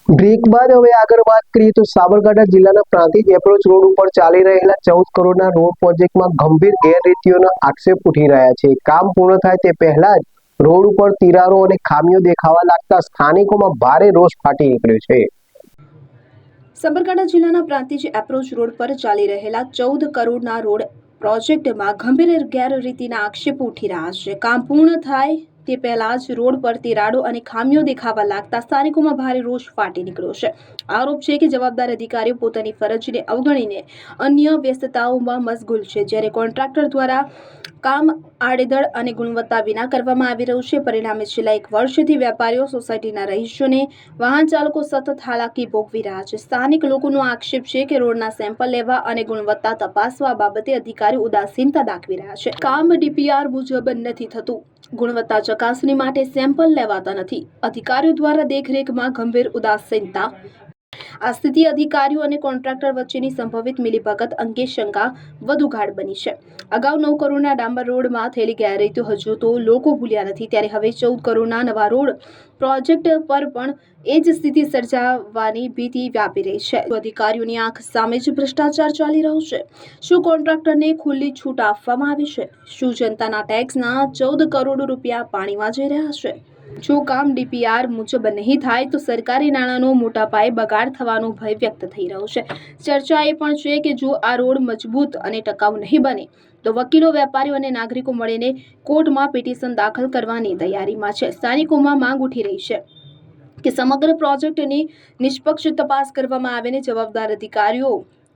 Break બાદ હવે આગળ વાત કરીએ તો સાબરકાંઠા જિલ્લાના પ્રાંતિજ એપ્રોચ રોડ ઉપર ચાલી રહેલા 14 કરોડના રોડ પ્રોજેક્ટમાં ગંભીર ગેરરીતિઓના આક્ષેપ ઉઠી રહ્યા છે. કામ પૂર્ણ થાય તે પહેલા જ રોડ ઉપર તિરાડો અને ખામીઓ દેખાવા લાગતા સ્થાનિકોમાં ભારે રોષ ફાટી નીકળ્યો છે. સાબરકાંઠા જિલ્લાના પ્રાંતિજ એપ્રોચ રોડ પર ચાલી રહેલા 14 કરોડના રોડ પ્રોજેક્ટમાં ગંભીર ગેરરીતિના આક્ષેપો ઉઠી રહ્યા છે. કામ પૂર્ણ થાય તે પહેલા જ રોડ પર તિરાડો અને ખામીઓ દેખાવા લાગતા સ્થાનિકોમાં ભારે રોષ ફાટી નીકળ્યો છે. આરોપ છે કે જવાબદાર અધિકારીઓ પોતાની ફરજને અવગણીને અન્ય વ્યસ્તતાઓમાં મશગુલ છે, જ્યારે કોન્ટ્રાક્ટર દ્વારા કામ આડેધડ અને ગુણવત્તા વિના કરવામાં આવી રહ્યું છે. પરિણામે છેલ્લા 1 વર્ષથી વેપારીઓ, સોસાયટીના રહીશોને વાહન ચાલકો સતત હાલાકી ભોગવી રહ્યા છે. સ્થાનિક લોકોનો આક્ષેપ છે કે રોડના સેમ્પલ લેવા અને ગુણવત્તા તપાસવા બાબતે અધિકારીઓ ઉદાસીનતા દાખવી રહ્યા છે. કામ DPR મુજબ નથી થતું. ગુણવત્તા ચકાસણી માટે સેમ્પલ લેવાતા નથી. અધિકારીઓ દ્વારા દેખરેખમાં ગંભીર ઉદાસીનતા. આ સ્થિતિ અધિકારીઓ અને કોન્ટ્રાક્ટર વચ્ચેની સંભવિત મિલીભગત અંગે શંકા વધુ ગાઢ બની છે. અગાઉ 9 કરોડના ડાંબર રોડમાં થયેલી ગેરરીતિઓ હજુ તો લોકો ભૂલ્યા નથી, ત્યારે હવે 14 કરોડના નવા રોડ પ્રોજેક્ટ પર પણ એ જ સ્થિતિ સર્જાવાની ભીતિ વ્યાપી રહી છે. અધિકારીઓની આંખ સામે જ ભ્રષ્ટાચાર ચાલી રહ્યો છે. શું કોન્ટ્રાક્ટરને ખુલ્લી છૂટ આપવામાં આવી છે? શું જનતાના ટેક્સના 14 કરોડ રૂપિયા પાણીમાં જઈ રહ્યા છે? જો કામ DPR મુજબ નહીં થાય તો સરકારી નાણાંનો મોટા પાયે બગાડ થવાનો ભય વ્યક્ત થઈ રહ્યો છે. ચર્ચા એ પણ છે કે જો આ રોડ મજબૂત અને ટકાઉ નહીં બને તો વકીલો, વેપારીઓ અને નાગરિકો મળીને કોર્ટમાં પિટિશન દાખલ કરવાની તૈયારીમાં છે. સ્થાનિકોમાં માંગ ઉઠી રહી છે કે સમગ્ર પ્રોજેક્ટની નિષ્પક્ષ તપાસ કરવામાં આવે અને જવાબદાર અધિકારીઓ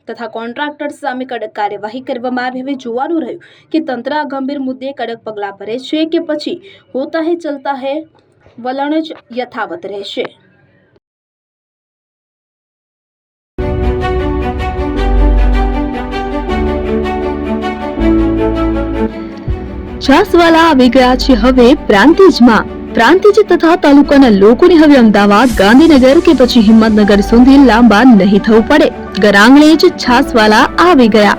તથા કોન્ટ્રાક્ટર સામે કડક કાર્યવાહી કરવામાં આવે. હવે જોવાનું રહ્યું કે તંત્ર આ ગંભીર મુદ્દે કડક પગલાં ભરે છે કે પછી હોતા હે ચલતા હે વલણ જ યથાવત રહેશે. છાસવાલા આવી ગયા છે હવે પ્રાંતિજમાં. પ્રાંતિજ તથા તાલુકાના લોકોને હવે અમદાવાદ, ગાંધીનગર કે પછી હિંમતનગર સુધી લાંબા નહીં થવું પડે. ઘરઆંગણે જ છાસવાલા આવી ગયા.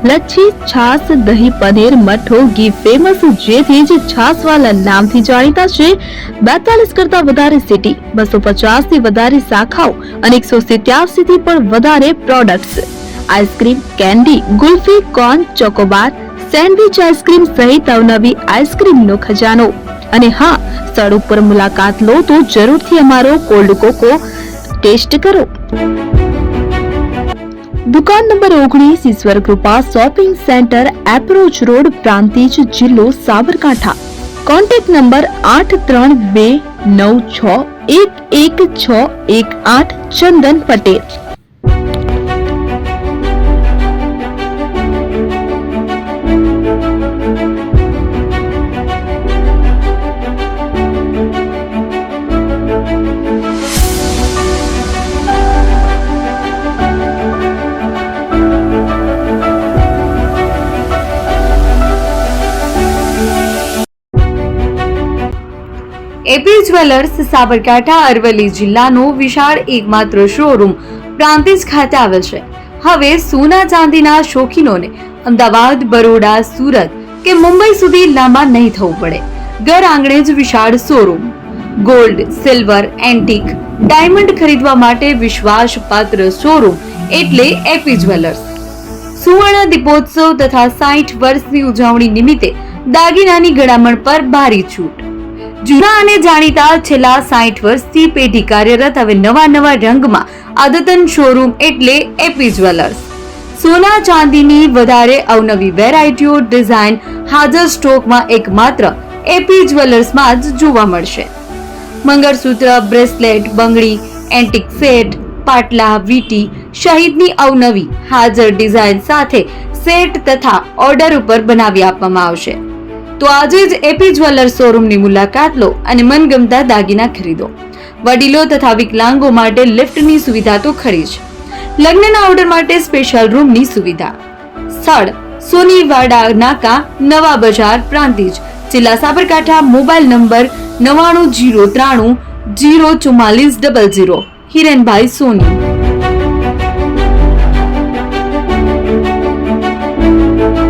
લચ્છી, છાસ, દહીં, પનીર, મઠ્ઠો, ઘી ફેમસ, જેથી જ છાસવાલા નામથી જાણીતા છે. 42 કરતા વધારે સિટી, 250 થી વધારે શાખાઓ અને 187 થી પણ વધારે products. Ice cream, candy, kulfi, corn, Chocobar, sandwich ice cream સહિત અવનવી આઈસ્ક્રીમનો ખજાનો. અને હા, સ્થળ ઉપર મુલાકાત લો તો જરૂરથી અમારો કોલ્ડ કોકો ટેસ્ટ કરો. દુકાન number 19, Ishwar Krupa shopping centre, approach road, Prantij, જિલ્લો Sabarkantha. Contact number 8326111618. Chandan Patel. AP jewellers Sabarkantha Aravalli જિલ્લાનો વિશાળ એકમાત્ર શોરૂમ પ્રાંતિજ ખાતે આવેલ છે. હવે સોના ચાંદીના શોખીનોને અમદાવાદ, બરોડા, સુરત કે મુંબઈ સુધી લાંબા નહીં થવું પડે. ઘર આંગણે જ વિશાળ showroom. Gold, silver, antique, diamond ખરીદવા માટે વિશ્વાસપાત્ર શોરૂમ એટલે એપી જ્વેલર્સ. સુવર્ણ દીપોત્સવ તથા 60 વર્ષની ઉજવણી નિમિત્તે દાગીનાની ગળામણ પર ભારી છૂટ. જૂના અને જાણીતા છેલ્લા 60 વર્ષથી પેઢી કાર્યરત હવે નવા રંગમાં અદ્યતન શોરૂમ એટલે એપી જ્વેલર્સ. સોના ચાંદીની વધારે અવનવી વેરાયટીઓ, ડિઝાઇન હાજર સ્ટોકમાં એકમાત્ર એપી જ્વેલર્સમાં જ જોવા મળશે. મંગળસૂત્ર, બ્રેસલેટ, બંગડી, એન્ટિક સેટ, પાટલા, વીટી સહિતની અવનવી હાજર ડિઝાઇન સાથે સેટ તથા ઓર્ડર ઉપર બનાવી આપવામાં આવશે. તો આજે જ એપી જ્વેલર્સ શોરૂમની મુલાકાત લો અને મનગમતા દાગીના ખરીદો. વડીલો તથા વિકલાંગો માટે લિફ્ટની સુવિધા તો ખરી જ. લગ્નના ઓર્ડર માટે સ્પેશિયલ રૂમની સુવિધા. સ્થળ સોનીવાડા નાકા, નવા બજાર, પ્રાંતિજ, જિલ્લા સાબરકાંઠા. Mobile number 9903004400. હિરેનભાઈ સોની.